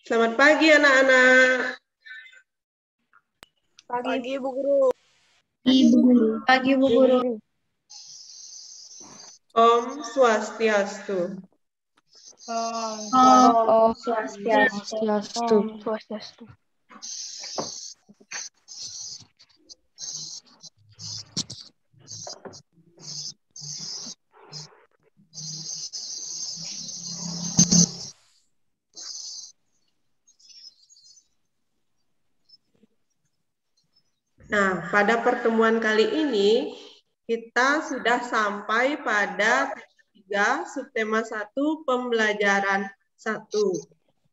Selamat pagi anak-anak. Pagi Bu Guru. Pagi Bu Guru. Om Swastiastu. Om Swastiastu. Nah, pada pertemuan kali ini kita sudah sampai pada tema 3, subtema 1, pembelajaran 1.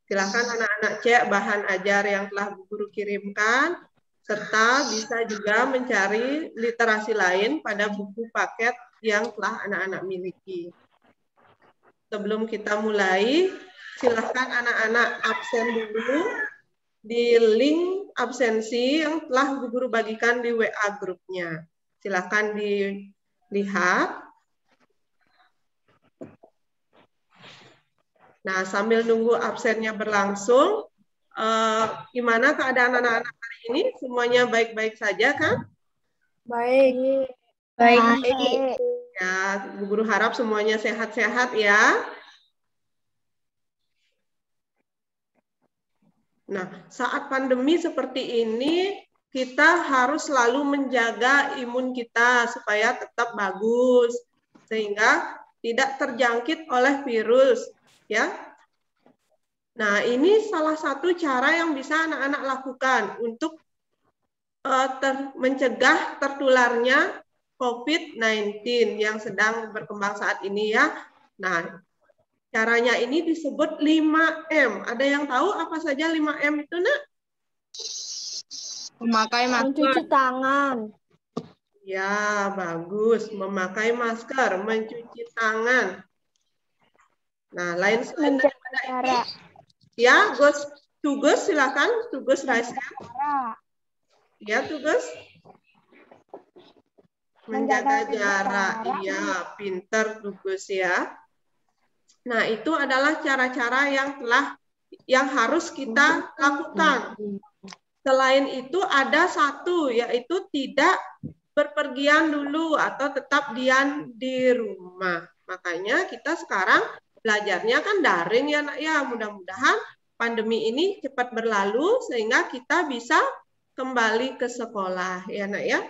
Silakan anak-anak cek bahan ajar yang telah Bu Guru kirimkan, serta bisa juga mencari literasi lain pada buku paket yang telah anak-anak miliki. Sebelum kita mulai, silakan anak-anak absen dulu di link absensi yang telah Bu Guru bagikan di WA grupnya. Silakan dilihat. Nah, sambil nunggu absennya berlangsung, gimana keadaan anak-anak hari ini? Semuanya baik-baik saja kan? Baik. Ya, Bu Guru harap semuanya sehat-sehat ya. Nah, saat pandemi seperti ini, kita harus selalu menjaga imun kita supaya tetap bagus, sehingga tidak terjangkit oleh virus, ya. Nah, ini salah satu cara yang bisa anak-anak lakukan untuk mencegah tertularnya COVID-19 yang sedang berkembang saat ini ya. Nah, caranya ini disebut 5M. Ada yang tahu apa saja 5M itu, Nak? Memakai masker. Mencuci tangan. Ya, bagus. Memakai masker, mencuci tangan. Nah, lain selain daripada ini. Ya, Tugas silakan. Tugas raise hand. Ya, Tugas. Menjaga jarak. Iya, pinter Tugas ya. Nah, itu adalah cara-cara yang harus kita lakukan. Selain itu ada satu, yaitu tidak berpergian dulu atau tetap diam di rumah. Makanya kita sekarang belajarnya kan daring ya, Nak ya. Mudah-mudahan pandemi ini cepat berlalu sehingga kita bisa kembali ke sekolah ya, Nak ya.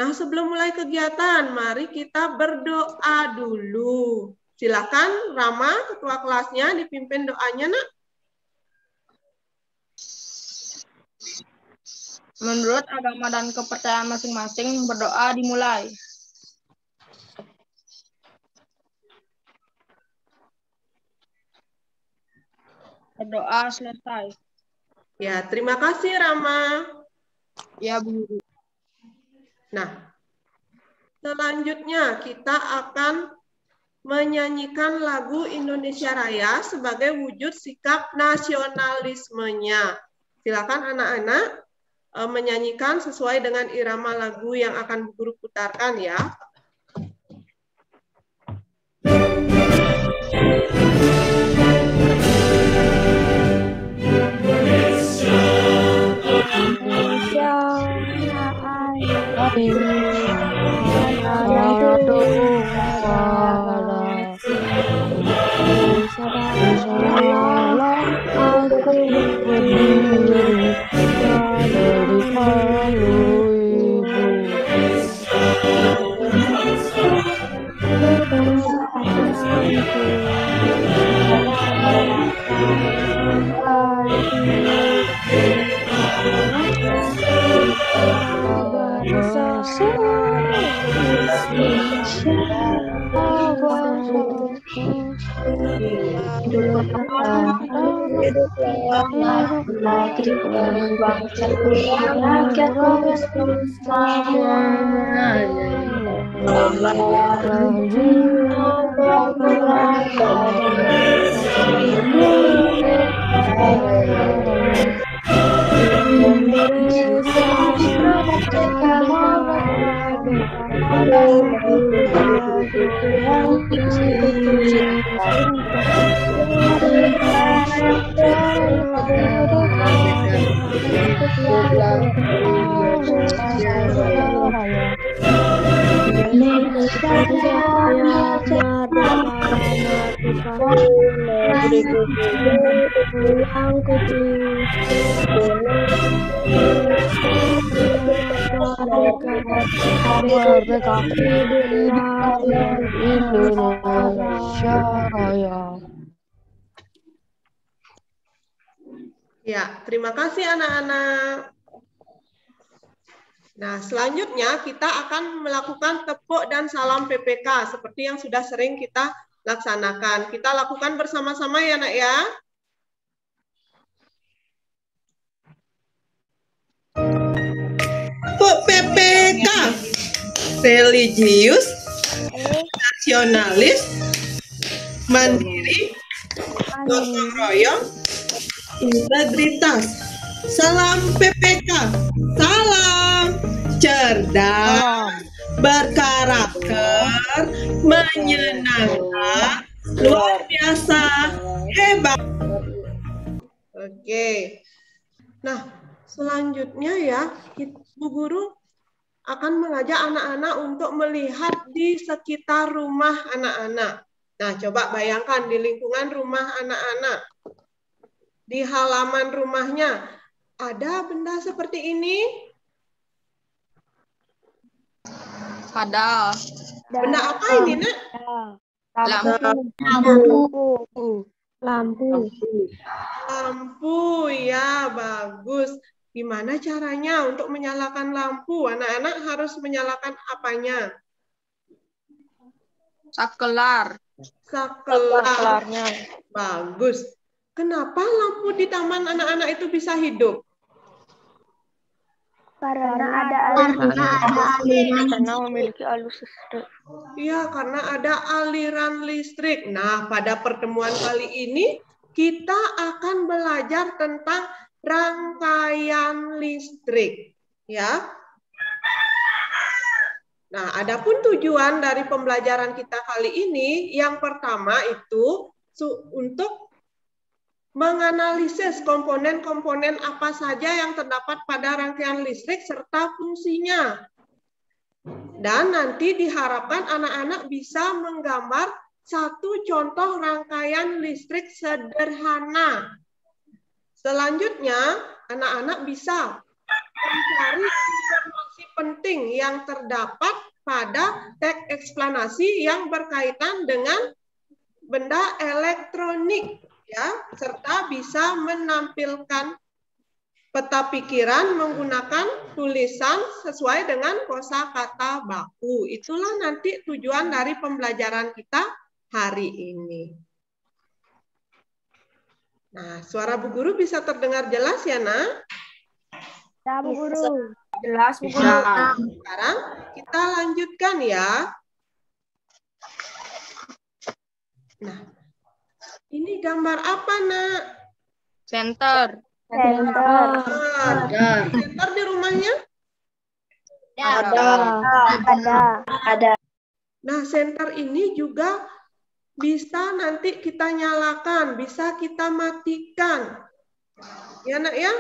Nah, sebelum mulai kegiatan, mari kita berdoa dulu. Silakan Rama, ketua kelasnya, dipimpin doanya, Nak. Menurut agama dan kepercayaan masing-masing, berdoa dimulai. Berdoa selesai. Ya, terima kasih Rama. Ya, Bu Guru. Nah, selanjutnya kita akan menyanyikan lagu Indonesia Raya sebagai wujud sikap nasionalismenya. Silakan anak-anak menyanyikan sesuai dengan irama lagu yang akan Bu Guru putarkan ya. Indonesia Raya merdeka, negeriku yang ku merdeka, Indonesia Raya. Ya, terima kasih anak-anak. Nah, selanjutnya kita akan melakukan tepuk dan salam PPK seperti yang sudah sering kita laksanakan. Kita lakukan bersama-sama ya, Nak ya. Tepuk PPK. Religius, nasionalis, mandiri, gotong royong, integritas. Salam PPK. Salam cerdas, berkarakter, menyenangkan, luar biasa, hebat. Oke. Nah, selanjutnya ya, Bu Guru akan mengajak anak-anak untuk melihat di sekitar rumah anak-anak. Nah, coba bayangkan di lingkungan rumah anak-anak. Di halaman rumahnya, ada benda seperti ini? Ada. Benda apa ini, Nak? Lampu. Lampu, ya, bagus. Gimana caranya untuk menyalakan lampu? Anak-anak harus menyalakan apanya? Sakelar. Sakelarnya. Bagus. Kenapa lampu di taman anak-anak itu bisa hidup? Karena ada aliran, karena memiliki arus listrik. Iya, karena ada aliran listrik. Nah, pada pertemuan kali ini kita akan belajar tentang rangkaian listrik, ya. Nah, adapun tujuan dari pembelajaran kita kali ini, yang pertama itu untuk menganalisis komponen-komponen apa saja yang terdapat pada rangkaian listrik serta fungsinya. Dan nanti diharapkan anak-anak bisa menggambar satu contoh rangkaian listrik sederhana. Selanjutnya, anak-anak bisa mencari informasi penting yang terdapat pada teks eksplanasi yang berkaitan dengan benda elektronik, ya, serta bisa menampilkan peta pikiran menggunakan tulisan sesuai dengan kosakata baku. Itulah nanti tujuan dari pembelajaran kita hari ini. Nah, suara Bu Guru bisa terdengar jelas ya, Nak? Ya, Bu Guru. Jelas, Bu Guru. Sekarang kita lanjutkan ya. Nah, ini gambar apa, Nak? Center. Senter di rumahnya? Ada. Nah, senter ini juga bisa nanti kita nyalakan, bisa kita matikan. Ya, Nak ya?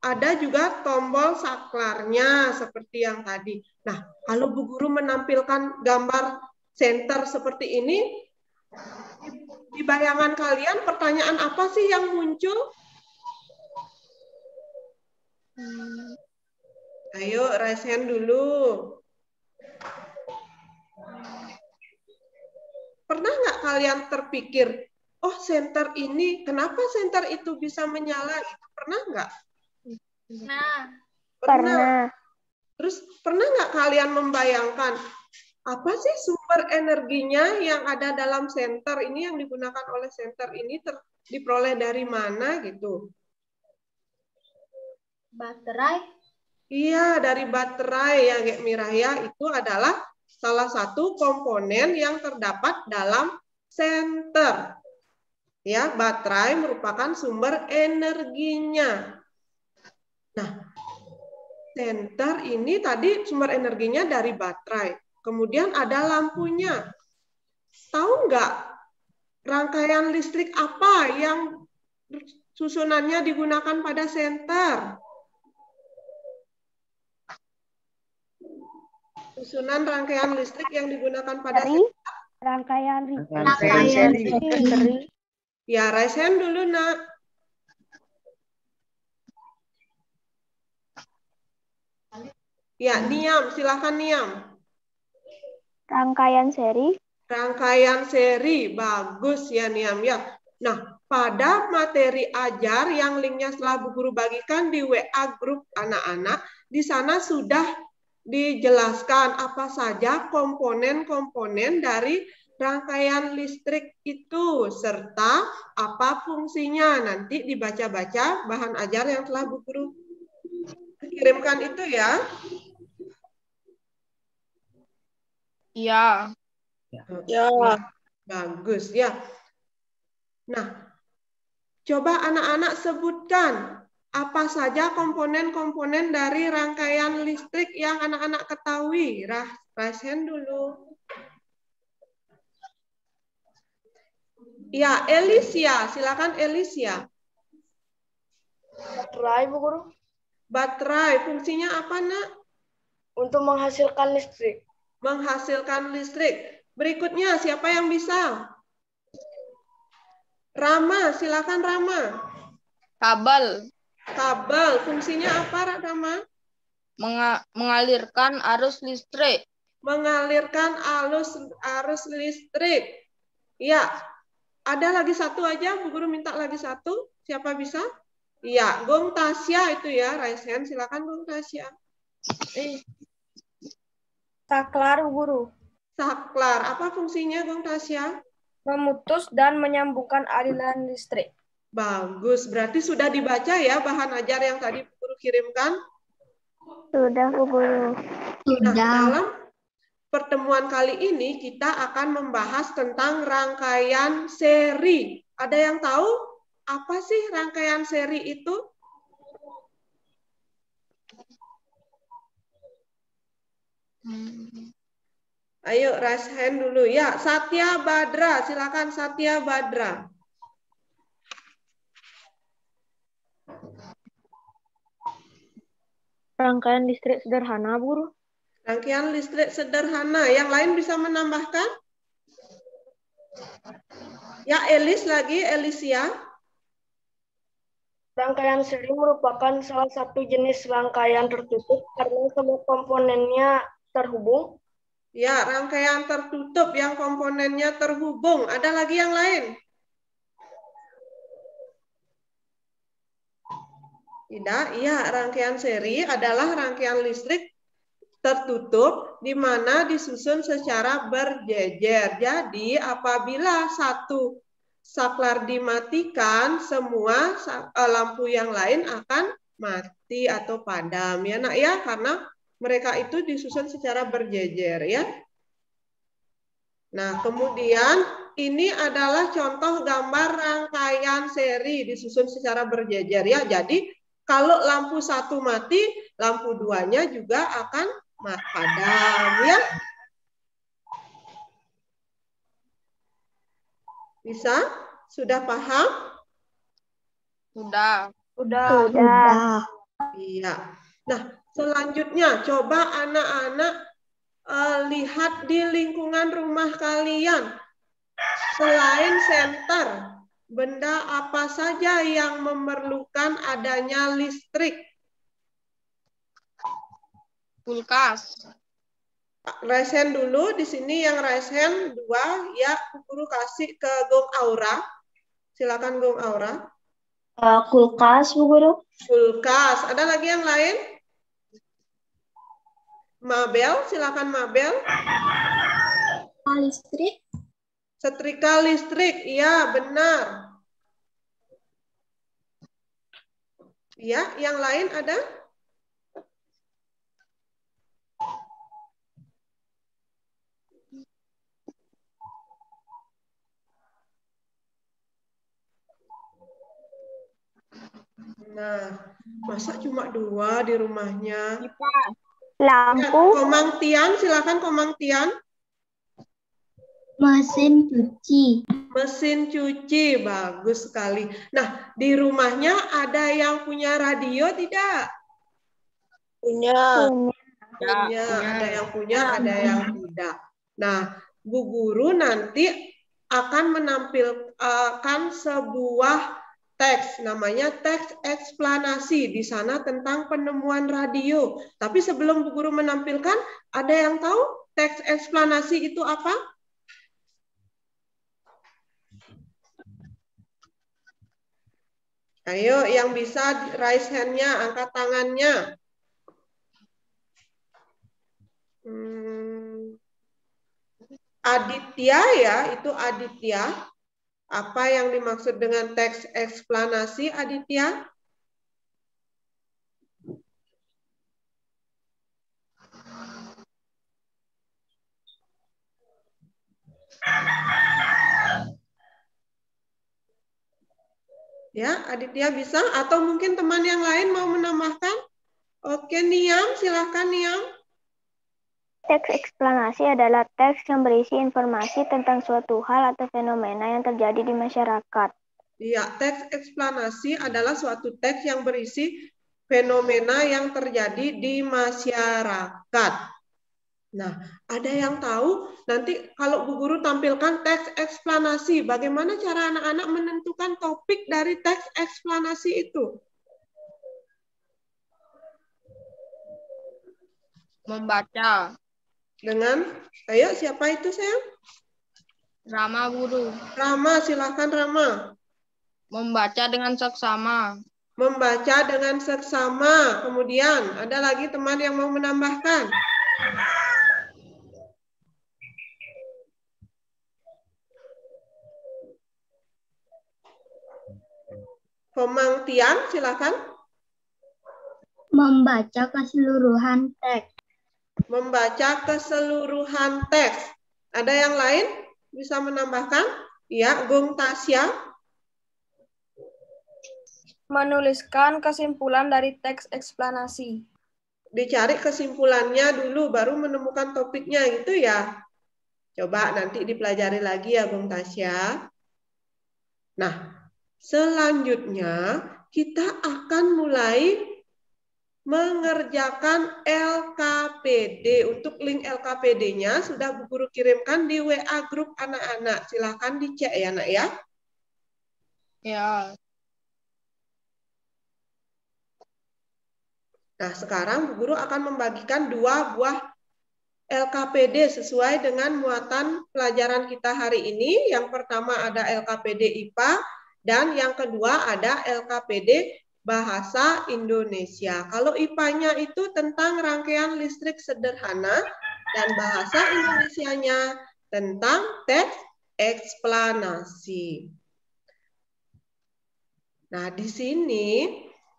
Ada juga tombol saklarnya seperti yang tadi. Nah, kalau Bu Guru menampilkan gambar senter seperti ini, di bayangan kalian pertanyaan apa sih yang muncul? Ayo, raise hand dulu. Pernah nggak kalian terpikir, oh senter ini, kenapa senter itu bisa menyala? Itu pernah nggak? Pernah. Terus pernah nggak kalian membayangkan, apa sih sumber energinya yang ada dalam senter ini, yang digunakan oleh senter ini diperoleh dari mana gitu? Baterai. Iya, dari baterai ya, Gek Miraya. Itu adalah salah satu komponen yang terdapat dalam senter. Ya, baterai merupakan sumber energinya. Nah, senter ini tadi sumber energinya dari baterai. Kemudian ada lampunya. Tahu nggak rangkaian listrik apa yang susunannya digunakan pada senter? Susunan rangkaian listrik yang digunakan pada senter. Rangkaian seri. Ya, raise hand dulu, Nak. Ya, Niam, silakan Niam. Rangkaian seri. Rangkaian seri, bagus ya Niam ya. Nah, pada materi ajar yang linknya setelah Bu Guru bagikan di WA grup anak-anak, di sana sudah dijelaskan apa saja komponen-komponen dari rangkaian listrik itu, serta apa fungsinya. Nanti dibaca-baca bahan ajar yang telah Bu Guru kirimkan itu ya. Iya. Ya, bagus ya. Nah, coba anak-anak sebutkan apa saja komponen-komponen dari rangkaian listrik yang anak-anak ketahui. Raise hand dulu. Ya, Elisia, silakan Elisia. Baterai, Bu Guru. Baterai, fungsinya apa, Nak? Untuk menghasilkan listrik. Menghasilkan listrik. Berikutnya, siapa yang bisa? Rama, silakan Rama. Kabel. Kabel, fungsinya apa, Rama? Mengalirkan arus listrik. Mengalirkan arus listrik. Ya, ada lagi satu aja, Bu Guru minta lagi satu. Siapa bisa? Iya, Gong Tasya itu ya, raise hand, silakan Gong Tasya. Saklar, Bu Guru. Saklar, apa fungsinya Gong Tasya? Memutus dan menyambungkan aliran listrik. Bagus, berarti sudah dibaca ya bahan ajar yang tadi Bu Guru kirimkan? Sudah, Bu Guru. Nah, dalam pertemuan kali ini kita akan membahas tentang rangkaian seri. Ada yang tahu apa sih rangkaian seri itu? Ayo raise hand dulu ya. Satya Badra, silakan Satya Badra. Rangkaian listrik sederhana, Bu Guru. Rangkaian listrik sederhana. Yang lain bisa menambahkan? Ya, Elis lagi, Elisia. Rangkaian seri merupakan salah satu jenis rangkaian tertutup karena semua komponennya terhubung. Ya, rangkaian tertutup yang komponennya terhubung. Ada lagi yang lain? Tidak, iya, rangkaian seri adalah rangkaian listrik tertutup di mana disusun secara berjejer. Jadi, apabila satu saklar dimatikan, semua lampu yang lain akan mati atau padam ya, Nak ya, karena mereka itu disusun secara berjejer ya. Nah, kemudian ini adalah contoh gambar rangkaian seri disusun secara berjejer ya. Jadi kalau lampu satu mati, lampu duanya juga akan padam ya. Bisa? Sudah paham? Sudah. Iya. Nah, selanjutnya coba anak-anak lihat di lingkungan rumah kalian. Selain senter, benda apa saja yang memerlukan adanya listrik? Kulkas. Raise hand dulu. Di sini yang raise hand 2. Ya, Guru kasih ke Gong Aura. Silakan Gong Aura. Kulkas, Bu Guru. Kulkas. Ada lagi yang lain? Mabel, silakan Mabel. Listrik. Setrika listrik, iya benar. Ya, yang lain ada? Nah, masa cuma 2 di rumahnya? Pipa. Lampu. Komang Tian, silakan Komang Tian. Mesin cuci. Mesin cuci, bagus sekali. Nah, di rumahnya ada yang punya radio tidak? Punya. Punya, ada yang punya, ada yang tidak. Nah, Bu Guru nanti akan menampilkan sebuah teks, namanya teks eksplanasi di sana tentang penemuan radio. Tapi sebelum Bu Guru menampilkan, ada yang tahu teks eksplanasi itu apa? Ayo, yang bisa raise hand-nya, angkat tangannya. Aditya ya, itu Aditya. Apa yang dimaksud dengan teks eksplanasi, Aditya? Ya, Aditya bisa? Atau mungkin teman yang lain mau menambahkan? Oke, Niam, silahkan Niam. Teks eksplanasi adalah teks yang berisi informasi tentang suatu hal atau fenomena yang terjadi di masyarakat. Iya, teks eksplanasi adalah suatu teks yang berisi fenomena yang terjadi di masyarakat. Nah, ada yang tahu nanti kalau Bu Guru tampilkan teks eksplanasi, bagaimana cara anak-anak menentukan topik dari teks eksplanasi itu? Membaca. Dengan, ayo siapa itu sayang? Rama, Guru. Rama, silahkan Rama. Membaca dengan seksama. Membaca dengan seksama. Kemudian, ada lagi teman yang mau menambahkan? Komang Tian, silakan. Membaca keseluruhan teks. Membaca keseluruhan teks. Ada yang lain bisa menambahkan? Ya, Gung Tasya. Menuliskan kesimpulan dari teks eksplanasi. Dicari kesimpulannya dulu, baru menemukan topiknya, gitu ya. Coba nanti dipelajari lagi ya, Gung Tasya. Nah, selanjutnya kita akan mulai mengerjakan LKPD. Untuk link LKPD-nya sudah Bu Guru kirimkan di WA grup anak-anak. Silahkan dicek ya, Nak ya. Ya. Nah, sekarang Bu Guru akan membagikan 2 buah LKPD sesuai dengan muatan pelajaran kita hari ini. Yang pertama ada LKPD IPA dan yang kedua ada LKPD Bahasa Indonesia. Kalau IPA-nya itu tentang rangkaian listrik sederhana dan bahasa Indonesianya tentang teks eksplanasi. Nah, di sini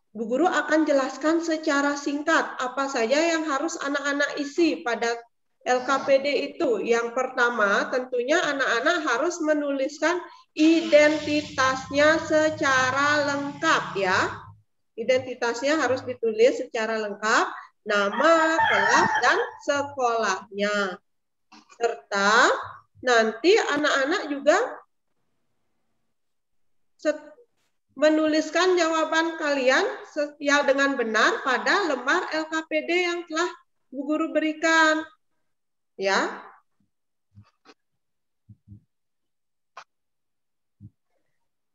Bu Guru akan jelaskan secara singkat apa saja yang harus anak-anak isi pada LKPD itu. Yang pertama, tentunya anak-anak harus menuliskan identitasnya secara lengkap ya. Identitasnya harus ditulis secara lengkap, nama, kelas, dan sekolahnya. Serta nanti anak-anak juga menuliskan jawaban kalian yang dengan benar pada lembar LKPD yang telah Bu Guru berikan. Ya.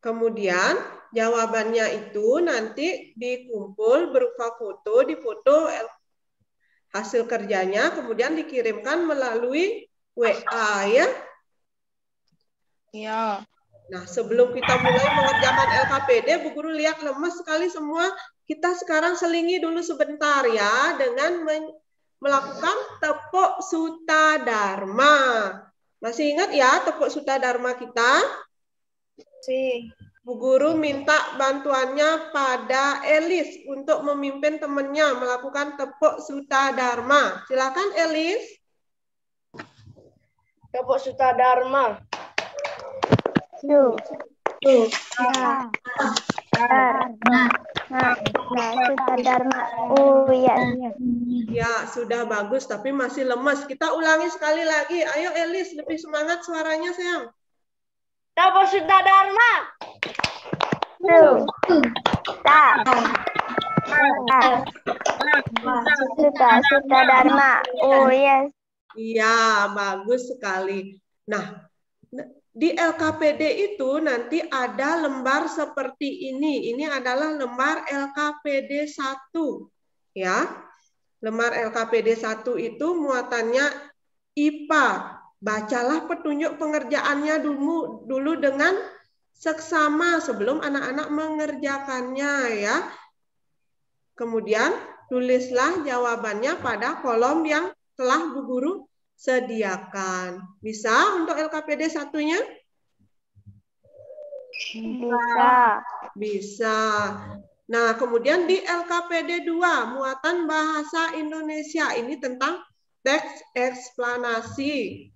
Kemudian jawabannya itu nanti dikumpul berupa foto, difoto hasil kerjanya, kemudian dikirimkan melalui WA ya. Ya. Nah, sebelum kita mulai mengerjakan LKPD, Bu Guru lihat lemes sekali semua. Kita sekarang selingi dulu sebentar ya dengan melakukan tepuk sutadharma. Masih ingat ya tepuk sutadharma kita? Si. Bu Guru minta bantuannya pada Elis untuk memimpin temannya melakukan tepuk sutadharma. Silakan Elis. Tepuk sutadharma. Sutadharma. Nah, Suta Dharma. Oh iya. Ya, sudah bagus, tapi masih lemas. Kita ulangi sekali lagi. Ayo Elis, lebih semangat suaranya, sayang. Tapa Suta Dharma. Suta Dharma. Oh yes. Iya, bagus sekali. Nah, di LKPD itu nanti ada lembar seperti ini. Ini adalah lembar LKPD 1. Ya. Lembar LKPD 1 itu muatannya IPA. Bacalah petunjuk pengerjaannya dulu dengan seksama sebelum anak-anak mengerjakannya ya. Kemudian tulislah jawabannya pada kolom yang telah Bu Guru sediakan. Bisa untuk LKPD 1-nya? Bisa. Bisa. Nah, kemudian di LKPD 2, muatan bahasa Indonesia. Ini tentang teks eksplanasi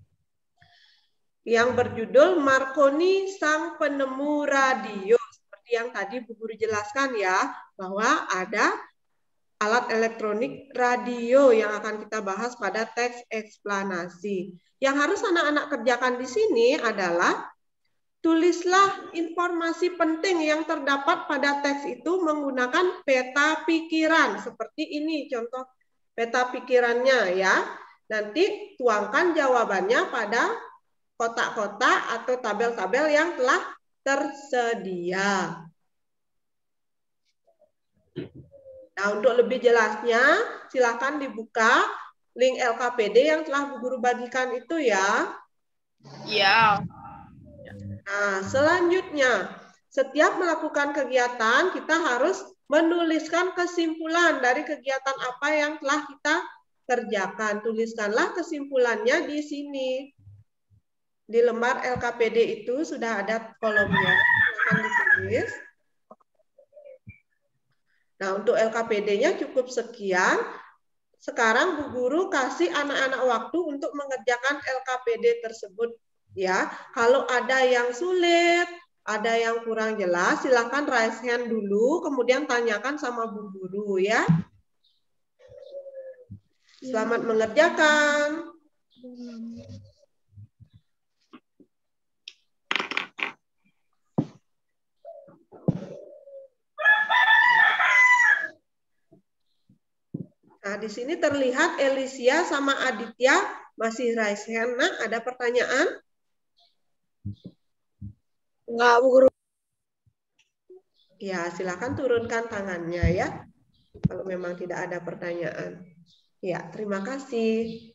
yang berjudul Marconi Sang Penemu Radio. Seperti yang tadi Bu Guru jelaskan ya, bahwa ada alat elektronik radio yang akan kita bahas pada teks eksplanasi. Yang harus anak-anak kerjakan di sini adalah tulislah informasi penting yang terdapat pada teks itu menggunakan peta pikiran. Seperti ini contoh peta pikirannya ya. Nanti tuangkan jawabannya pada kotak-kotak atau tabel-tabel yang telah tersedia. Nah, untuk lebih jelasnya, silakan dibuka link LKPD yang telah Bu Guru bagikan itu ya. Iya. Nah, selanjutnya, setiap melakukan kegiatan, kita harus menuliskan kesimpulan dari kegiatan apa yang telah kita kerjakan. Tuliskanlah kesimpulannya di sini. Di lembar LKPD itu sudah ada kolomnya. Silakan ditulis. Nah, untuk LKPD-nya cukup sekian. Sekarang Bu Guru kasih anak-anak waktu untuk mengerjakan LKPD tersebut. Ya, kalau ada yang sulit, ada yang kurang jelas, silakan raise hand dulu, kemudian tanyakan sama Bu Guru ya. Selamat mengerjakan. Nah, di sini terlihat Elisia sama Aditya masih raise hand. Nah, ada pertanyaan? Enggak, Bu Guru. Ya, silakan turunkan tangannya ya. Kalau memang tidak ada pertanyaan. Ya, terima kasih.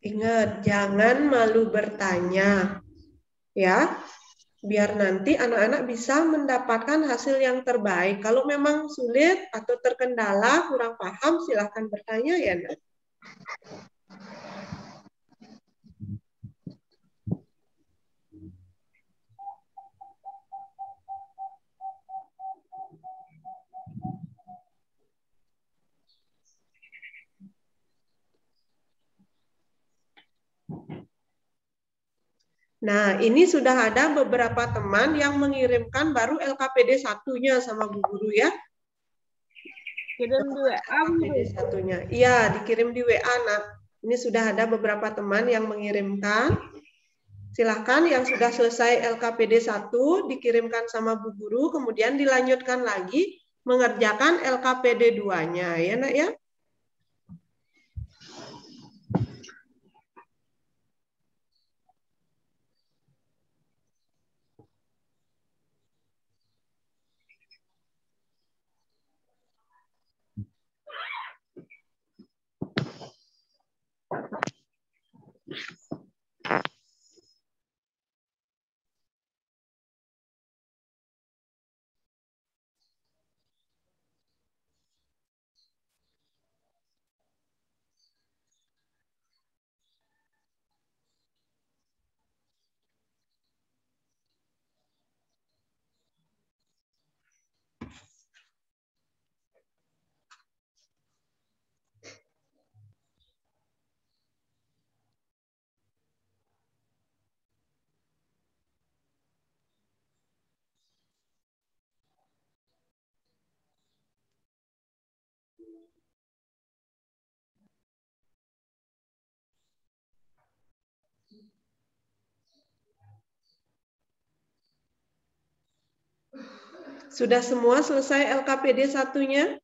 Ingat, jangan malu bertanya. Ya, biar nanti anak-anak bisa mendapatkan hasil yang terbaik. Kalau memang sulit atau terkendala, kurang paham, silahkan bertanya ya, Nak. Nah, ini sudah ada beberapa teman yang mengirimkan baru LKPD 1-nya sama Bu Guru ya. Kirim di WA. LKPD 1-nya. Iya, dikirim di WA, Nak. Ini sudah ada beberapa teman yang mengirimkan. Silahkan yang sudah selesai LKPD 1 dikirimkan sama Bu Guru, kemudian dilanjutkan lagi mengerjakan LKPD 2-nya. Ya, Nak ya? Sudah semua selesai LKPD 1-nya?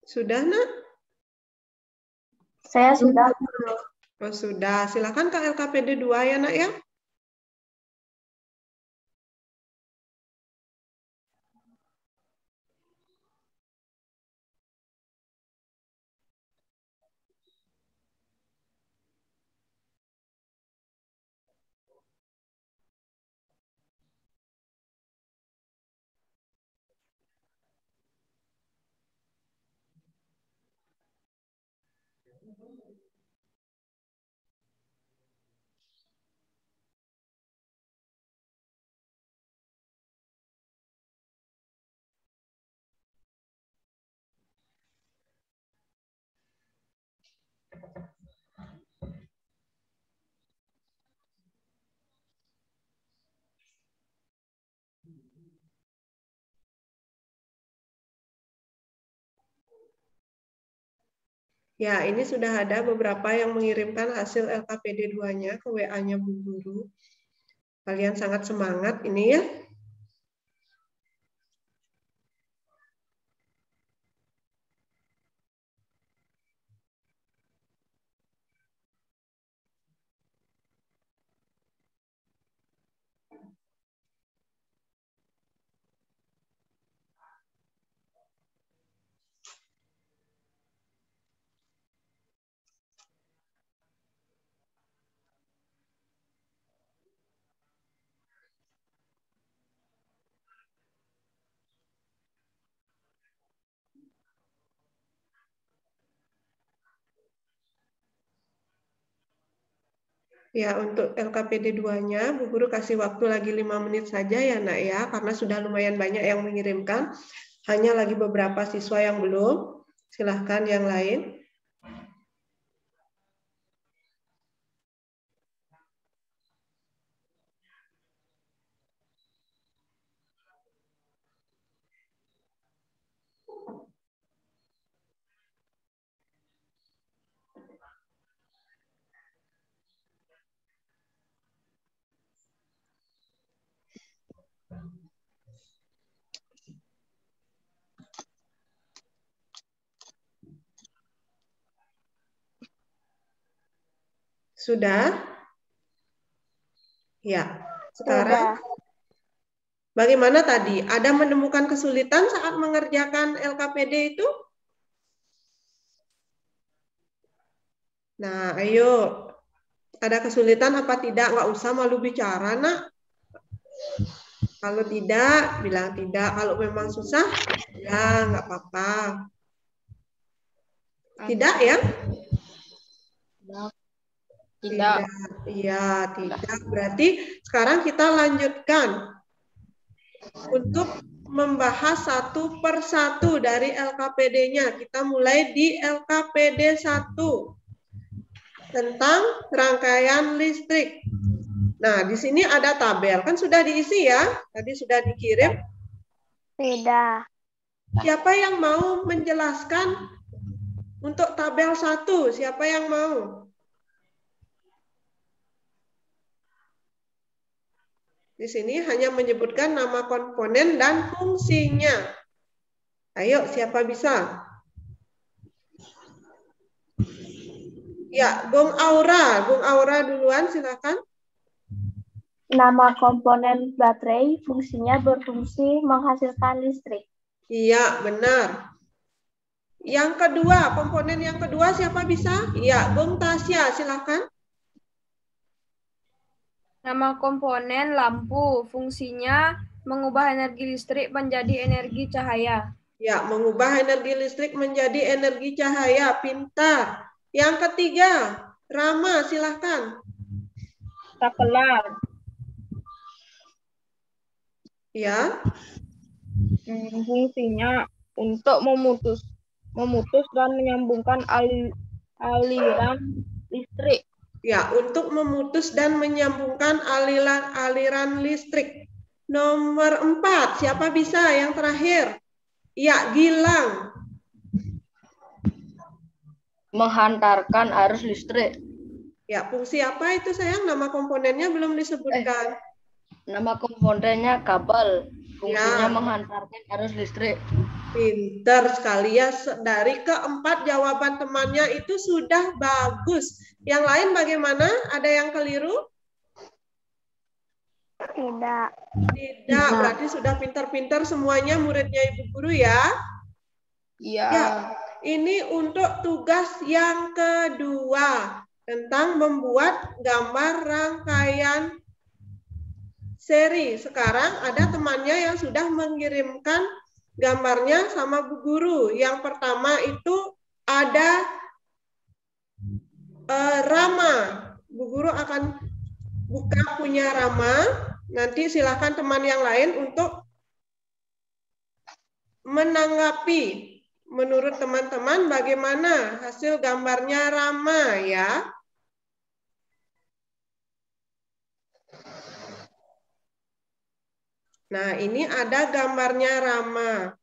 Sudah, Nak? Saya sudah. Oh, sudah. Silakan ke LKPD 2 ya, Nak ya. Ya, ini sudah ada beberapa yang mengirimkan hasil LKPD 2-nya ke WA-nya Bu Guru. Kalian sangat semangat ini ya. Ya, untuk LKPD 2-nya, Bu Guru kasih waktu lagi 5 menit saja ya, Nak ya, karena sudah lumayan banyak yang mengirimkan. Hanya lagi beberapa siswa yang belum. Silahkan yang lain. Sudah? Ya, sekarang bagaimana tadi? Ada menemukan kesulitan saat mengerjakan LKPD itu? Nah, ayo. Ada kesulitan apa tidak? Nggak usah malu bicara, Nak. Kalau tidak, bilang tidak. Kalau memang susah, ya nggak apa-apa. Tidak ya? Tidak. Iya, tidak. Berarti sekarang kita lanjutkan untuk membahas satu per satu dari LKPD-nya. Kita mulai di LKPD 1 tentang rangkaian listrik. Nah, di sini ada tabel. Kan sudah diisi ya? Tadi sudah dikirim. Sudah. Siapa yang mau menjelaskan untuk tabel 1? Siapa yang mau? Di sini hanya menyebutkan nama komponen dan fungsinya. Ayo, siapa bisa? Ya, Bung Aura duluan, silakan. Nama komponen baterai fungsinya berfungsi menghasilkan listrik. Iya, benar. Yang kedua, komponen yang kedua siapa bisa? Iya, Bung Tasya, silakan. Nama komponen lampu, fungsinya mengubah energi listrik menjadi energi cahaya. Ya, mengubah energi listrik menjadi energi cahaya. Pintar. Yang ketiga, Rama, silakan. Sakelar. Ya. Fungsinya untuk memutus dan menyambungkan aliran listrik. Ya, untuk memutus dan menyambungkan aliran listrik. Nomor 4, siapa bisa yang terakhir? Ya, Gilang. Menghantarkan arus listrik. Ya, fungsi apa itu sayang? Nama komponennya belum disebutkan. Nama komponennya kabel. Fungsinya Ya. menghantarkan arus listrik. Pinter sekali ya. Dari keempat jawaban temannya itu sudah bagus. Yang lain bagaimana? Ada yang keliru? Tidak. Tidak, berarti sudah pintar-pintar semuanya muridnya Ibu Guru ya. Iya. Ya, ini untuk tugas yang kedua tentang membuat gambar rangkaian seri. Sekarang ada temannya yang sudah mengirimkan gambarnya sama Bu Guru. Yang pertama itu ada Rama. Bu Guru akan buka punya Rama. Nanti silakan teman yang lain untuk menanggapi. Menurut teman-teman bagaimana hasil gambarnya Rama ya? Nah, ini ada gambarnya Rama.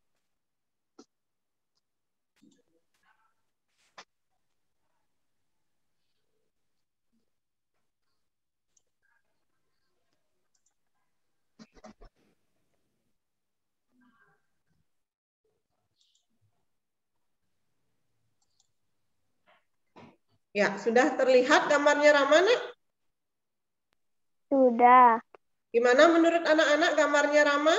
Ya, sudah terlihat gambarnya Rama, Nak? Sudah. Gimana menurut anak-anak gambarnya Rama?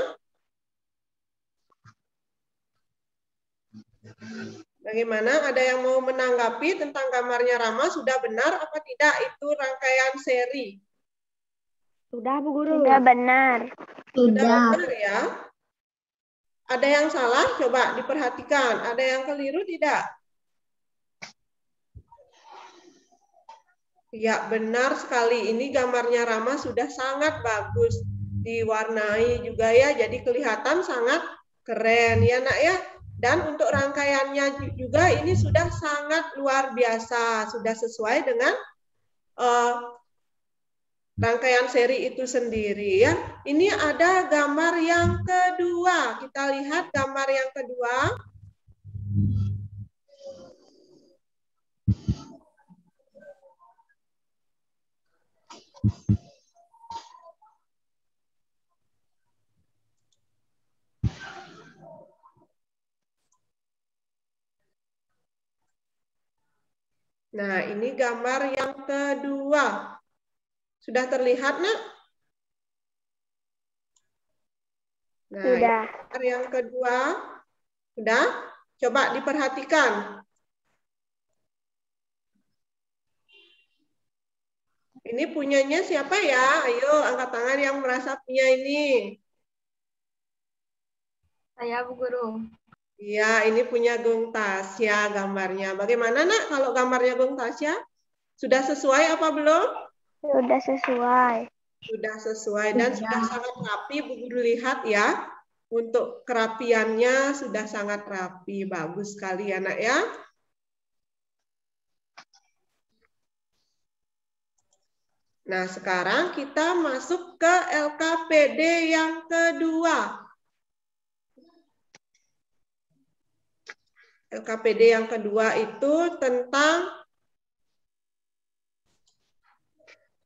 Bagaimana? Ada yang mau menanggapi tentang gambarnya Rama? Sudah benar apa tidak itu rangkaian seri? Sudah, Bu Guru. Sudah benar. Sudah benar ya? Ada yang salah? Coba diperhatikan. Ada yang keliru tidak? Ya, benar sekali. Ini gambarnya Rama sudah sangat bagus. Diwarnai juga ya, jadi kelihatan sangat keren ya, Nak ya. Dan untuk rangkaiannya juga ini sudah sangat luar biasa. Sudah sesuai dengan rangkaian seri itu sendiri ya. Ini ada gambar yang kedua. Kita lihat gambar yang kedua. Nah, ini gambar yang kedua. Sudah terlihat, Nak? Nah, Sudah. Gambar yang kedua. Sudah? Coba diperhatikan. Ini punyanya siapa ya? Ayo, angkat tangan yang merasa punya ini. Saya, Bu Guru. Iya, ini punya Gung Tasya gambarnya. Bagaimana, Nak, kalau gambarnya Gung Tasya? Sudah sesuai apa belum? Sudah sesuai. Sudah sesuai dan sudah sangat rapi, Bu Guru lihat ya. Untuk kerapiannya sudah sangat rapi. Bagus sekali ya, Nak ya. Nah, sekarang kita masuk ke LKPD yang kedua. LKPD yang kedua itu tentang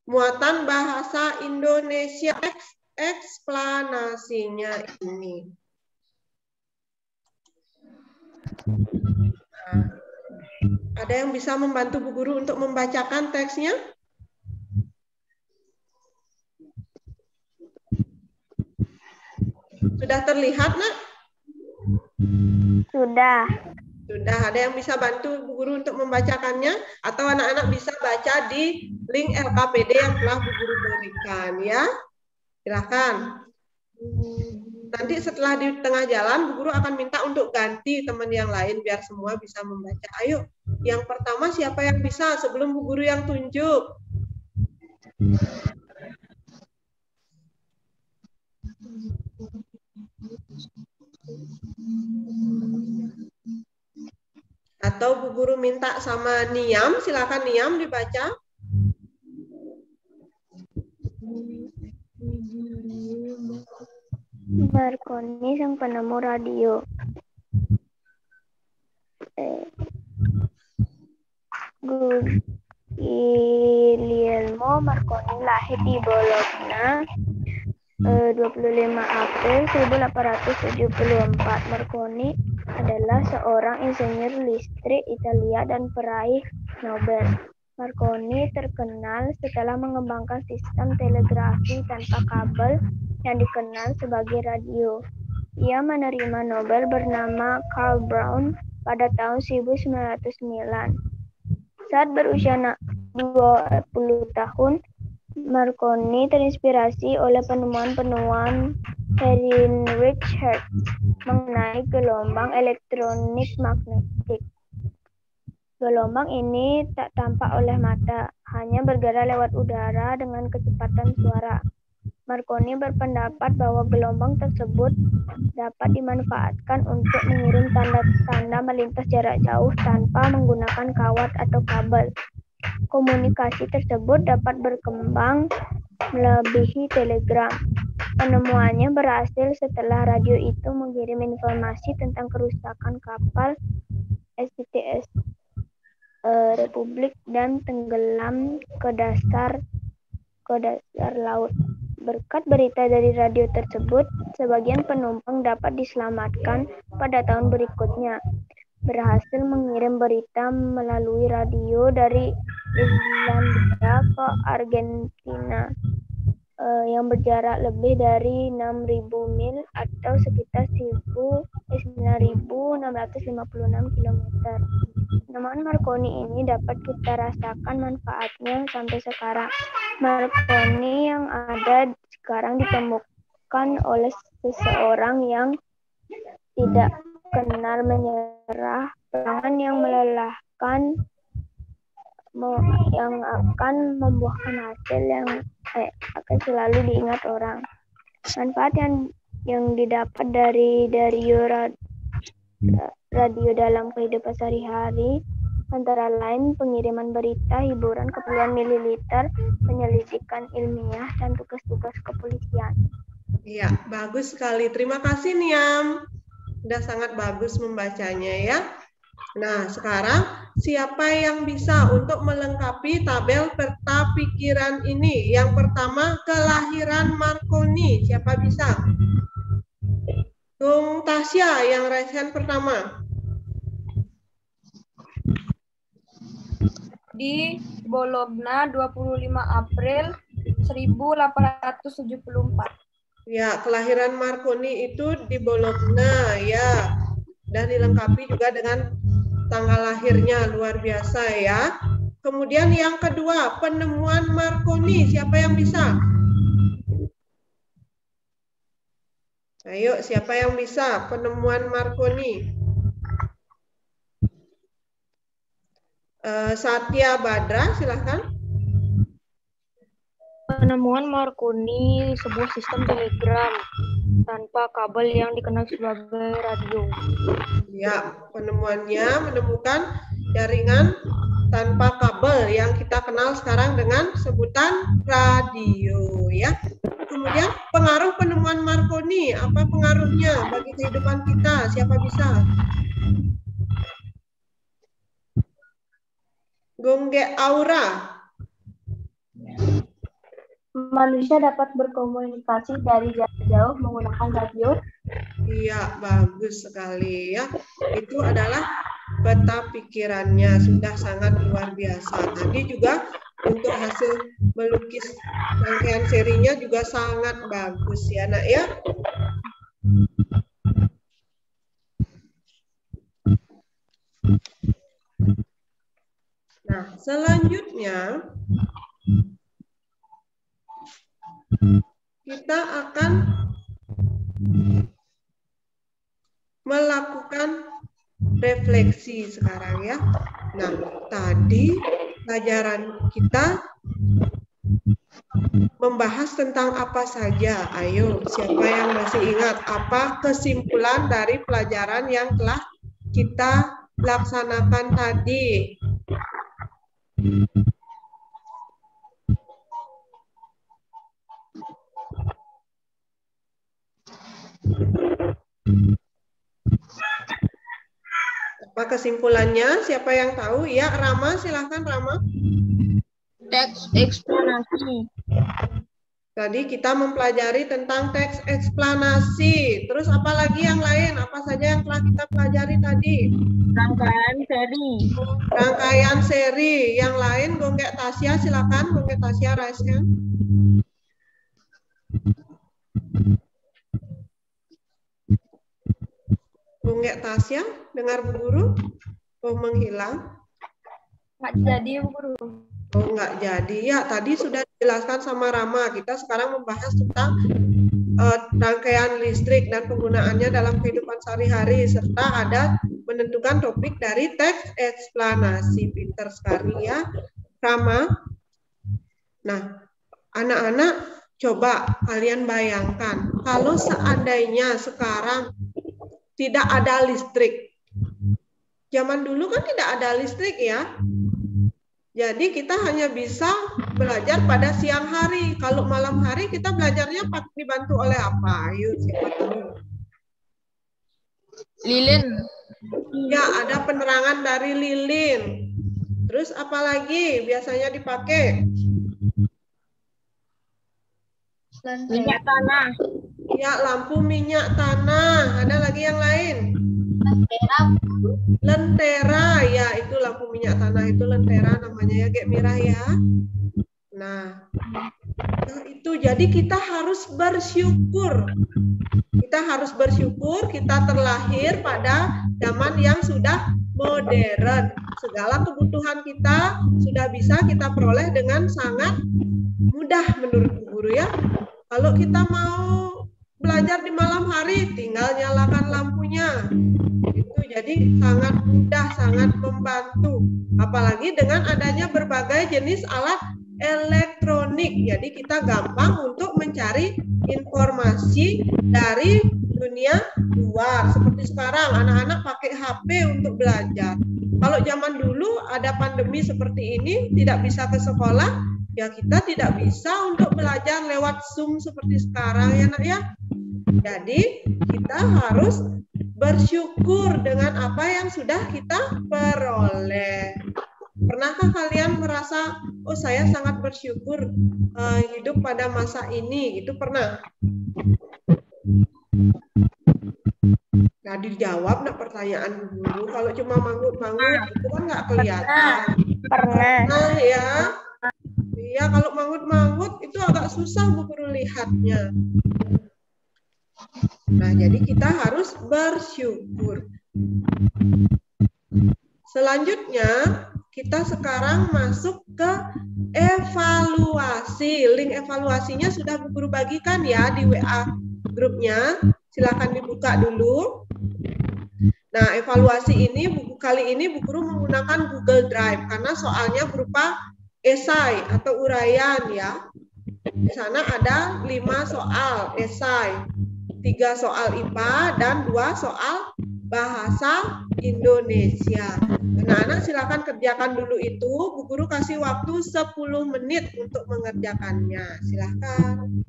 muatan bahasa Indonesia, eksplanasinya ini. Nah, ada yang bisa membantu Bu Guru untuk membacakan teksnya? Sudah terlihat, Nak? Sudah. Sudah. Ada yang bisa bantu Bu Guru untuk membacakannya? Atau anak-anak bisa baca di link LKPD yang telah Bu Guru berikan ya? Silakan. Nanti setelah di tengah jalan, Bu Guru akan minta untuk ganti teman yang lain biar semua bisa membaca. Ayo, yang pertama siapa yang bisa sebelum Bu Guru yang tunjuk? Atau Bu Guru minta sama Niam, silakan Niam dibaca. Marconi sang penemu radio. Marconi lahir di Bologna 25 April 1874. Marconi adalah seorang insinyur listrik Italia dan peraih Nobel. Marconi terkenal setelah mengembangkan sistem telegrafi tanpa kabel yang dikenal sebagai radio. Ia menerima Nobel bernama Karl Braun pada tahun 1909. Saat berusia 20 tahun, Marconi terinspirasi oleh penemuan-penemuan Heinrich Hertz mengenai gelombang elektronik magnetik. Gelombang ini tak tampak oleh mata, hanya bergerak lewat udara dengan kecepatan suara. Marconi berpendapat bahwa gelombang tersebut dapat dimanfaatkan untuk mengirim tanda-tanda melintas jarak jauh tanpa menggunakan kawat atau kabel. Komunikasi tersebut dapat berkembang melebihi telegram. Penemuannya berhasil setelah radio itu mengirim informasi tentang kerusakan kapal STS Republik dan tenggelam ke dasar laut. Berkat berita dari radio tersebut, sebagian penumpang dapat diselamatkan pada tahun berikutnya. Berhasil mengirim berita melalui radio dari Islandia ke Argentina yang berjarak lebih dari 6.000 mil atau sekitar 9.656 km. Penemuan Marconi ini dapat kita rasakan manfaatnya sampai sekarang. Marconi yang ada sekarang ditemukan oleh seseorang yang tidak kenal menyerah, perangan yang melelahkan, yang akan membuahkan hasil yang akan selalu diingat orang. Manfaat yang didapat dari radio dalam kehidupan sehari-hari antara lain pengiriman berita, hiburan, keperluan militer, penyelidikan ilmiah, dan tugas-tugas kepolisian. Iya, bagus sekali. Terima kasih Niam. Sudah sangat bagus membacanya ya. Nah, sekarang siapa yang bisa untuk melengkapi tabel peta pikiran ini? Yang pertama, kelahiran Marconi. Siapa bisa? Tung Tasya yang raise hand pertama. Di Bologna 25 April 1874. Ya, kelahiran Marconi itu di Bologna ya. Dan dilengkapi juga dengan tanggal lahirnya, luar biasa ya. Kemudian yang kedua, penemuan Marconi. Siapa yang bisa? Ayo, siapa yang bisa penemuan Marconi? Satya Badra, silahkan. Penemuan Marconi sebuah sistem telegram tanpa kabel yang dikenal sebagai radio. Ya, penemuannya menemukan jaringan tanpa kabel yang kita kenal sekarang dengan sebutan radio ya. Kemudian pengaruh penemuan Marconi, apa pengaruhnya bagi kehidupan kita? Siapa bisa? Gongge Aura. Manusia dapat berkomunikasi dari jarak jauh menggunakan radio. Iya, bagus sekali ya. Itu adalah peta pikirannya, sudah sangat luar biasa. Tadi juga untuk hasil melukis rangkaian serinya juga sangat bagus ya, Nak ya. Nah, selanjutnya kita akan melakukan refleksi sekarang ya. Nah, tadi pelajaran kita membahas tentang apa saja. Ayo, siapa yang masih ingat apa kesimpulan dari pelajaran yang telah kita laksanakan tadi? Apa kesimpulannya? Siapa yang tahu? Ya, Rama, silahkan Rama. Teks eksplanasi. Tadi kita mempelajari tentang teks eksplanasi. Terus apa lagi yang lain? Apa saja yang telah kita pelajari tadi? Rangkaian seri. Rangkaian seri. Yang lain, Gonggek Tasya, silakan. Gonggek Tasya, raise hand. Gonggek Tasya, dengar Bu Guru? Oh, menghilang. Nggak jadi, Bu Guru. Oh, nggak jadi. Ya, tadi sudah dijelaskan sama Rama. Kita sekarang membahas tentang rangkaian listrik dan penggunaannya dalam kehidupan sehari-hari, serta ada menentukan topik dari teks eksplanasi. Pinter sekali ya, Rama. Nah, anak-anak, coba kalian bayangkan, kalau seandainya sekarang tidak ada listrik. Zaman dulu kan tidak ada listrik ya. Jadi kita hanya bisa belajar pada siang hari. Kalau malam hari kita belajarnya dibantu oleh apa? Ayo, siapa tahu? Lilin. Ya, ada penerangan dari lilin. Terus apa lagi biasanya dipakai? Minyak tanah. Ya, lampu minyak tanah. Ada lagi yang lain? Lentera, ya itu lampu minyak tanah itu lentera namanya ya, Gek Mirah ya. Nah, itu jadi kita harus bersyukur. Kita harus bersyukur kita terlahir pada zaman yang sudah modern. Segala kebutuhan kita sudah bisa kita peroleh dengan sangat mudah menurut Bu Guru ya. Kalau kita mau belajar di malam hari, tinggal nyalakan lampunya. Itu jadi sangat mudah, sangat membantu. Apalagi dengan adanya berbagai jenis alat elektronik. Jadi kita gampang untuk mencari informasi dari dunia luar. Seperti sekarang anak-anak pakai HP untuk belajar. Kalau zaman dulu ada pandemi seperti ini, tidak bisa ke sekolah, ya kita tidak bisa untuk belajar lewat Zoom seperti sekarang ya nak ya. Jadi kita harus bersyukur dengan apa yang sudah kita peroleh. Pernahkah kalian merasa, oh saya sangat bersyukur hidup pada masa ini? Itu pernah? Nah dijawab nak pertanyaan dulu. Kalau cuma mangut-mangut itu kan nggak kelihatan. Pernah. Nah ya, iya kalau mangut-mangut itu agak susah Bu Guru lihatnya. Nah, jadi kita harus bersyukur. Selanjutnya, kita sekarang masuk ke evaluasi. Link evaluasinya sudah Bu Guru bagikan ya di WA grupnya. Silakan dibuka dulu. Nah, evaluasi ini kali ini Bu Guru menggunakan Google Drive karena soalnya berupa esai atau uraian ya. Di sana ada 5 soal esai. 3 soal IPA dan 2 soal bahasa Indonesia. Anak-anak silakan kerjakan dulu itu. Bu Guru kasih waktu 10 menit untuk mengerjakannya. Silakan.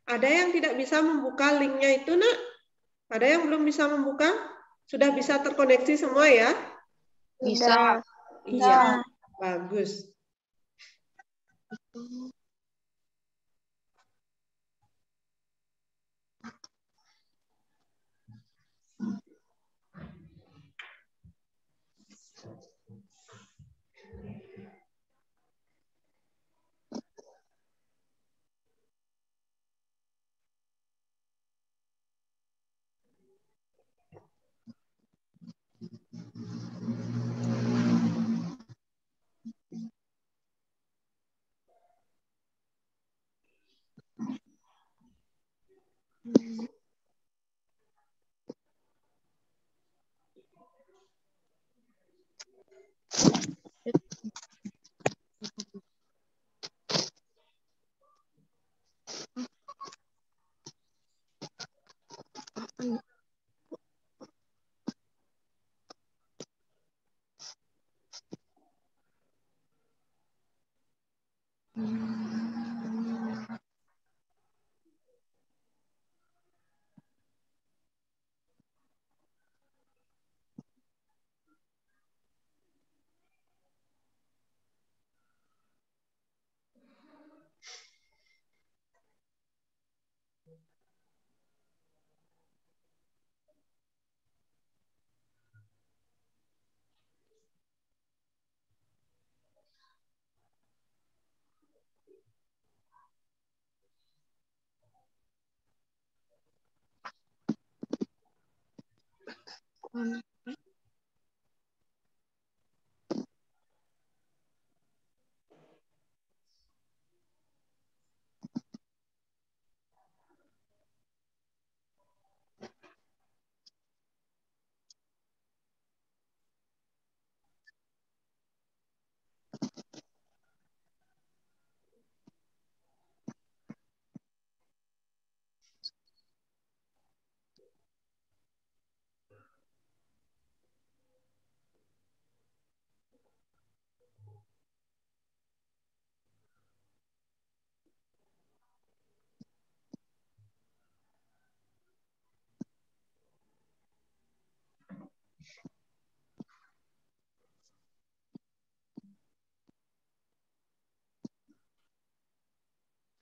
Ada yang tidak bisa membuka linknya itu, nak? Ada yang belum bisa membuka? Sudah bisa terkoneksi semua ya? Bisa. Iya, bagus.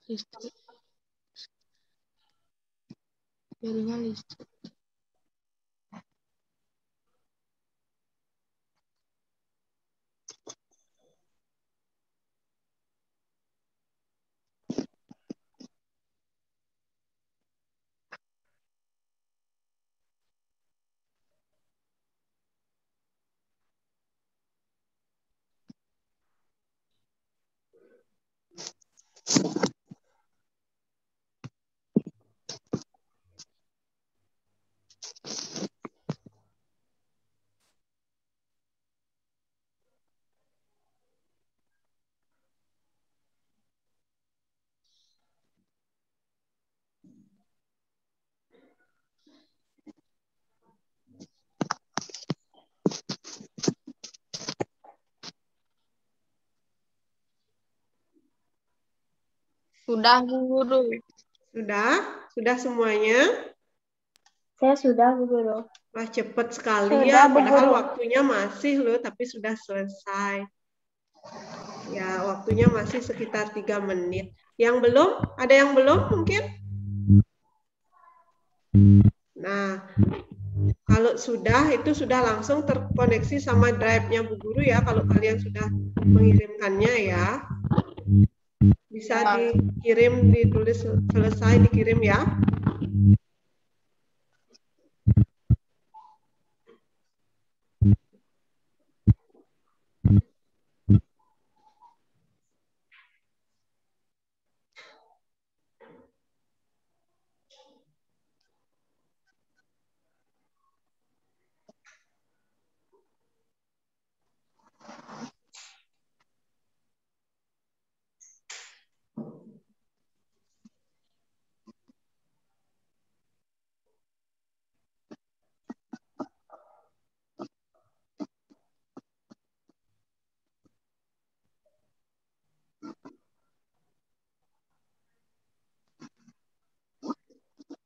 Listrik. Jaringan listrik. Sudah, Bu Guru. Sudah? Sudah semuanya? Saya sudah, Bu Guru. Wah, cepet sekali Sudah, ya. Bu Padahal Guru. waktunya masih loh, tapi sudah selesai. Ya, waktunya masih sekitar 3 menit. Yang belum? Ada yang belum mungkin? Nah, kalau sudah, itu sudah langsung terkoneksi sama drive-nya Bu Guru ya, kalau kalian sudah mengirimkannya ya. Bisa dikirim, ditulis selesai, dikirim ya.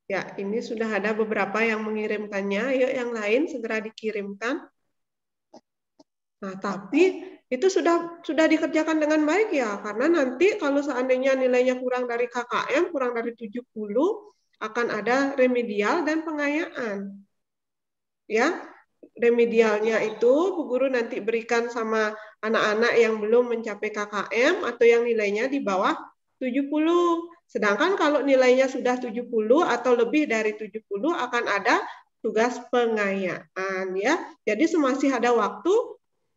Ya, ini sudah ada beberapa yang mengirimkannya. Yuk, yang lain segera dikirimkan. Nah, tapi itu sudah dikerjakan dengan baik ya, karena nanti kalau seandainya nilainya kurang dari KKM, kurang dari 70, akan ada remedial dan pengayaan. Ya, remedialnya itu Bu Guru nanti berikan sama anak-anak yang belum mencapai KKM atau yang nilainya di bawah 70. Sedangkan kalau nilainya sudah 70 atau lebih dari 70 akan ada tugas pengayaan ya. Jadi masih ada waktu,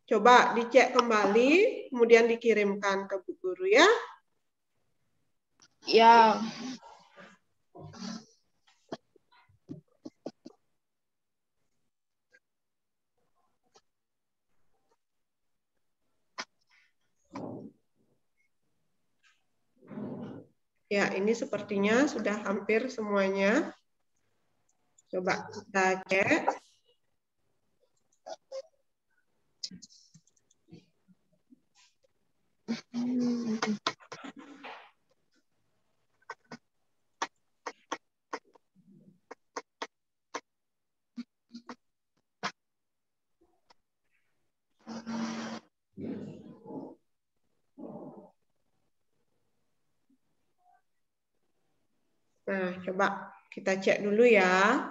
coba dicek kembali kemudian dikirimkan ke Bu Guru ya. Ya. Ya, ini sepertinya sudah hampir semuanya. Coba kita cek. Nah, coba kita cek dulu ya.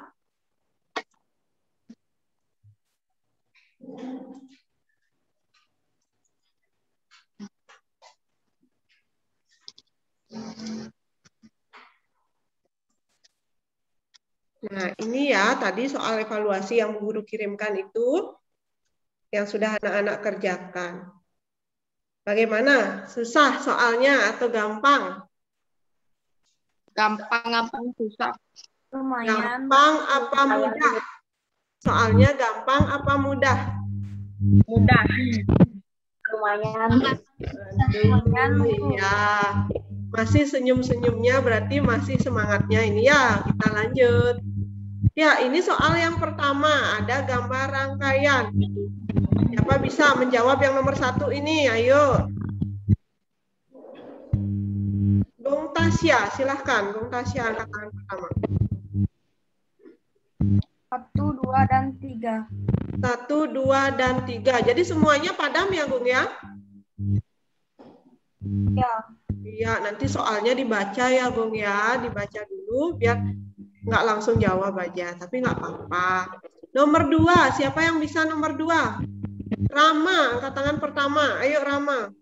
Nah, ini ya tadi soal evaluasi yang Bu Guru kirimkan itu yang sudah anak-anak kerjakan. Bagaimana? Susah soalnya atau gampang? Gampang susah. Lumayan. Gampang apa mudah? Soalnya gampang apa mudah? Mudah. Lumayan. Aduh, ya. Masih senyum-senyumnya berarti masih semangatnya ini ya. Kita lanjut. Ya, ini soal yang pertama. Ada gambar rangkaian. Siapa bisa menjawab yang nomor 1 ini? Ayo. Bung Tasya, silahkan. Bung Tasya, angkat tangan pertama. 1, 2, dan 3. 1, 2, dan 3. Jadi semuanya padam ya, Bung ya? Ya. Iya, nanti soalnya dibaca ya, Bung ya. Dibaca dulu biar nggak langsung jawab aja, tapi nggak apa-apa. Nomor 2, siapa yang bisa nomor 2? Rama, angkat tangan pertama. Ayo Rama.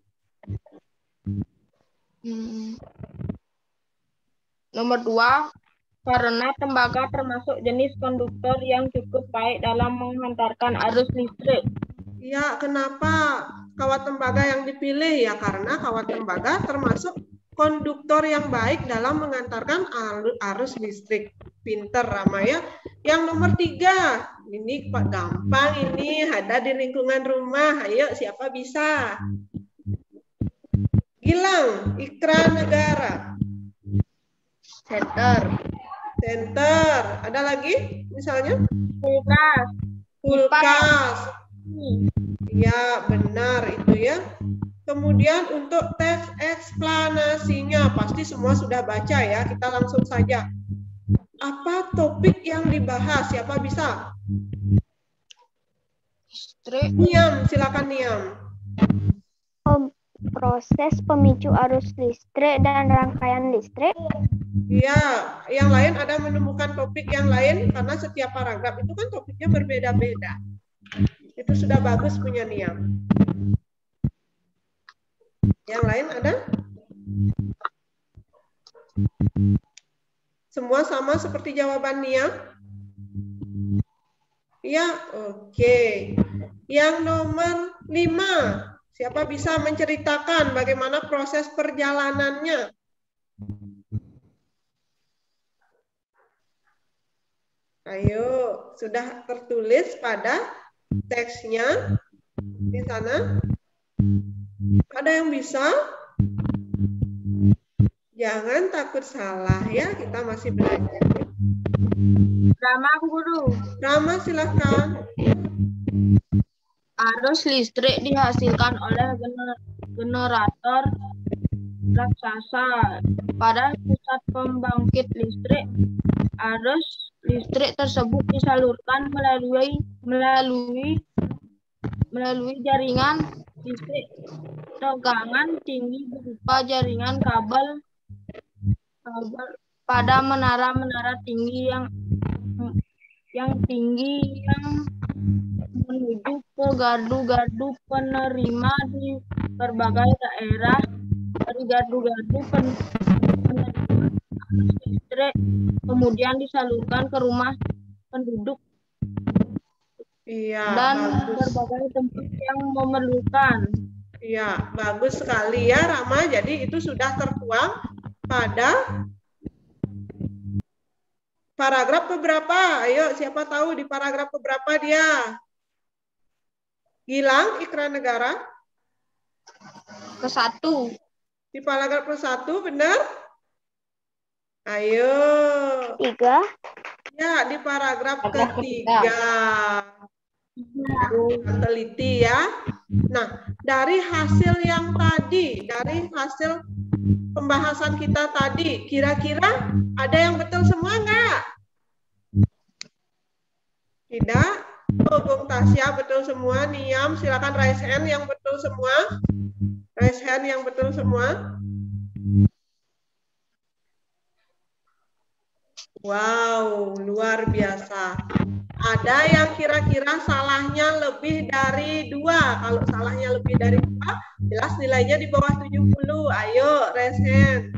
Nomor 2, karena tembaga termasuk jenis konduktor yang cukup baik dalam menghantarkan arus listrik. Iya, kenapa kawat tembaga yang dipilih? Ya karena kawat tembaga termasuk konduktor yang baik dalam mengantarkan arus listrik. Pinter Rama ya. Yang nomor 3, ini gampang ini, ada di lingkungan rumah. Ayo siapa bisa? Gilang, Ikra Negara. Center. Center. Ada lagi misalnya? Kulkas. Kulkas. Ya, benar itu ya. Kemudian untuk teks eksplanasinya, pasti semua sudah baca ya. Kita langsung saja. Apa topik yang dibahas? Siapa bisa? Listrik. Niam, silakan Niam. Proses pemicu arus listrik dan rangkaian listrik. Iya, yang lain ada menemukan topik yang lain karena setiap paragraf itu kan topiknya berbeda-beda. Itu sudah bagus punya Niam. Yang lain ada? Semua sama seperti jawaban Niam? Iya, oke. Yang nomor 5. Siapa bisa menceritakan bagaimana proses perjalanannya? Ayo, sudah tertulis pada teksnya di sana? Ada yang bisa? Jangan takut salah ya, kita masih belajar. Rama Guru. Rama silakan. Arus listrik dihasilkan oleh generator raksasa. Pada pusat pembangkit listrik, arus listrik tersebut disalurkan melalui jaringan listrik tegangan tinggi berupa jaringan kabel pada menara-menara tinggi yang menuju ke gardu-gardu penerima di berbagai daerah. Dari gardu-gardu penerima arus listrik kemudian disalurkan ke rumah penduduk dan bagus. berbagai tempat yang memerlukan. Iya, bagus sekali ya Rama. Jadi itu sudah tertuang pada paragraf keberapa? Ayo, siapa tahu di paragraf keberapa dia? Gilang, Ikra Negara? Ke-1. Di paragraf ke-1, benar? Ayo. 3. Ya, di paragraf Paragraf ketiga. Teliti ya. Nah, dari hasil yang tadi, dari hasil pembahasan kita tadi, kira-kira ada yang betul semua nggak? Tidak? Oh, Bung Tasya betul semua. Niam, silakan raise hand yang betul semua. Raise hand yang betul semua. Wow, luar biasa. Ada yang kira-kira salahnya lebih dari 2. Kalau salahnya lebih dari 2, jelas nilainya di bawah 70. Ayo, raise hand.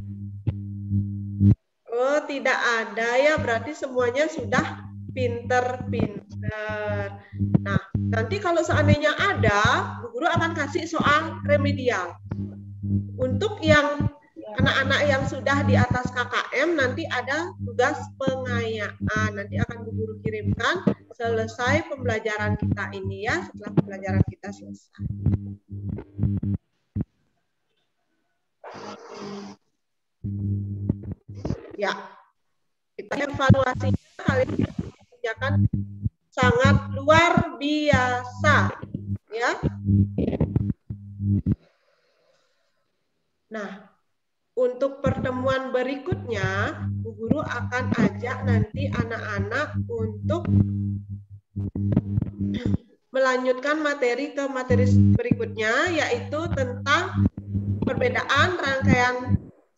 Oh, tidak ada ya, berarti semuanya sudah pinter-pinter. Nah, nanti kalau seandainya ada, Bu Guru akan kasih soal remedial. Untuk yang anak-anak yang sudah di atas KKM, nanti ada tugas pengayaan. Nanti akan Bu Guru kirimkan selesai pembelajaran kita ini ya, setelah pembelajaran kita selesai. Ya, kita evaluasinya kali ini kerjakan sangat luar biasa, ya. Nah, untuk pertemuan berikutnya, Bu Guru akan ajak nanti anak-anak untuk melanjutkan materi ke materi berikutnya, yaitu tentang perbedaan rangkaian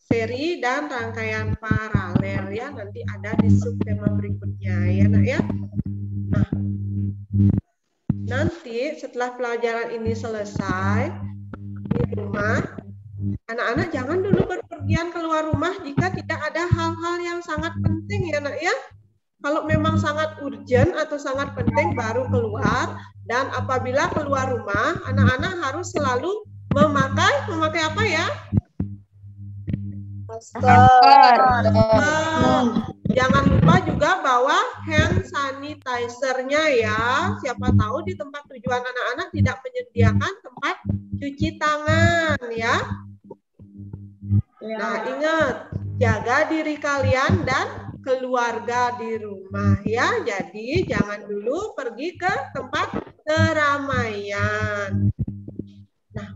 seri dan rangkaian paralel ya. Nanti ada di subtema berikutnya ya, Nak ya. Nah, nanti setelah pelajaran ini selesai di rumah, anak-anak jangan dulu berpergian keluar rumah jika tidak ada hal-hal yang sangat penting ya, Nak ya. Kalau memang sangat urgent atau sangat penting baru keluar, dan apabila keluar rumah, anak-anak harus selalu memakai apa ya? Masker. Jangan lupa juga bawa hand sanitizer-nya ya. Siapa tahu di tempat tujuan anak-anak tidak menyediakan tempat cuci tangan ya. Nah, ingat, jaga diri kalian dan keluarga di rumah ya. Jadi jangan dulu pergi ke tempat keramaian. Nah,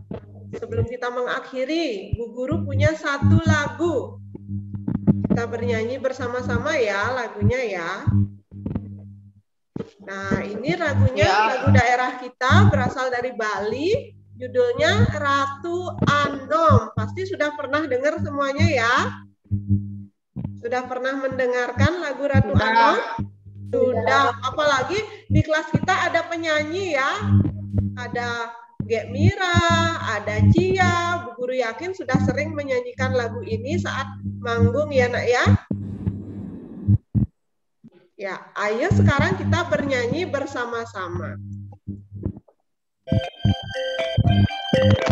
sebelum kita mengakhiri, Bu Guru punya satu lagu. Kita bernyanyi bersama-sama ya lagunya ya. Nah, ini lagunya lagu daerah kita, berasal dari Bali. Judulnya Ratu Anom. Pasti sudah pernah dengar semuanya ya. Sudah pernah mendengarkan lagu Ratu Anom? Sudah. Apalagi di kelas kita ada penyanyi ya. Ada Gek Mira, ada Cia. Bu Guru yakin sudah sering menyanyikan lagu ini saat manggung ya, Nak ya. Ya, ayo sekarang kita bernyanyi bersama-sama. Ratu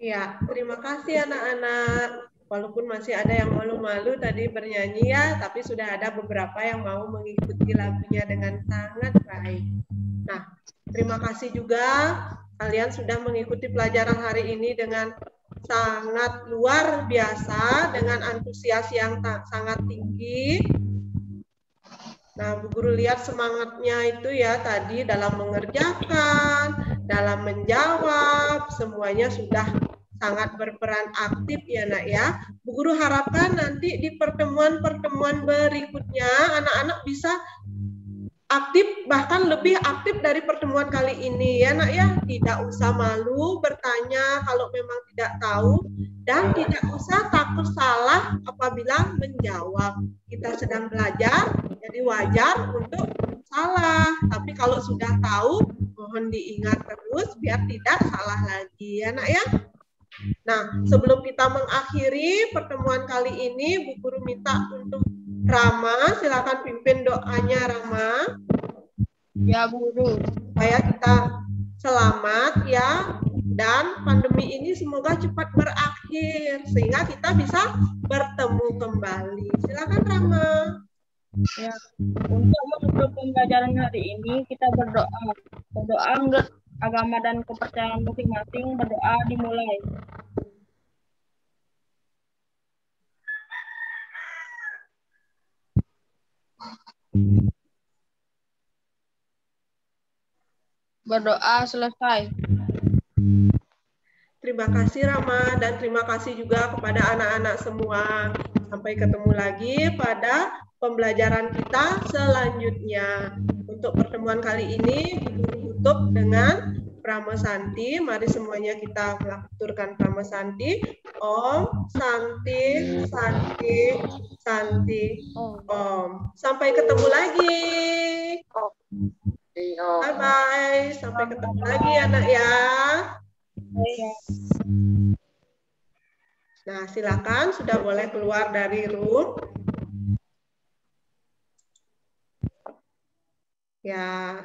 Ya, terima kasih anak-anak. Walaupun masih ada yang malu-malu tadi bernyanyi ya, tapi sudah ada beberapa yang mau mengikuti lagunya dengan sangat baik. Nah, terima kasih juga kalian sudah mengikuti pelajaran hari ini dengan sangat luar biasa, dengan antusias yang sangat tinggi. Nah, Bu Guru lihat semangatnya itu ya tadi dalam mengerjakan, dalam menjawab, semuanya sudah sangat berperan aktif ya nak ya. Bu Guru harapkan nanti di pertemuan-pertemuan berikutnya anak-anak bisa aktif, bahkan lebih aktif dari pertemuan kali ini ya nak ya. Tidak usah malu bertanya kalau memang tidak tahu, dan tidak usah takut salah apabila menjawab. Kita sedang belajar, jadi wajar untuk salah. Tapi kalau sudah tahu, mohon diingat terus biar tidak salah lagi ya nak ya. Nah, sebelum kita mengakhiri pertemuan kali ini, Bu Guru minta untuk Rama, silakan pimpin doanya Rama. Ya, Bu Guru. Supaya kita selamat ya, dan pandemi ini semoga cepat berakhir sehingga kita bisa bertemu kembali. Silakan Rama. Ya, untuk menutup pembelajaran hari ini kita berdoa. Berdoa menurut agama dan kepercayaan masing-masing. Berdoa dimulai. Berdoa selesai. Terima kasih Rama, dan terima kasih juga kepada anak-anak semua. Sampai ketemu lagi pada pembelajaran kita selanjutnya. Untuk pertemuan kali ini ditutup dengan Pramesanti. Mari semuanya kita melakukan Pramesanti. Om Santi Santi Santi Om. Sampai ketemu lagi. Bye bye. Sampai ketemu lagi anak ya. Nah, silakan sudah boleh keluar dari room. Ya.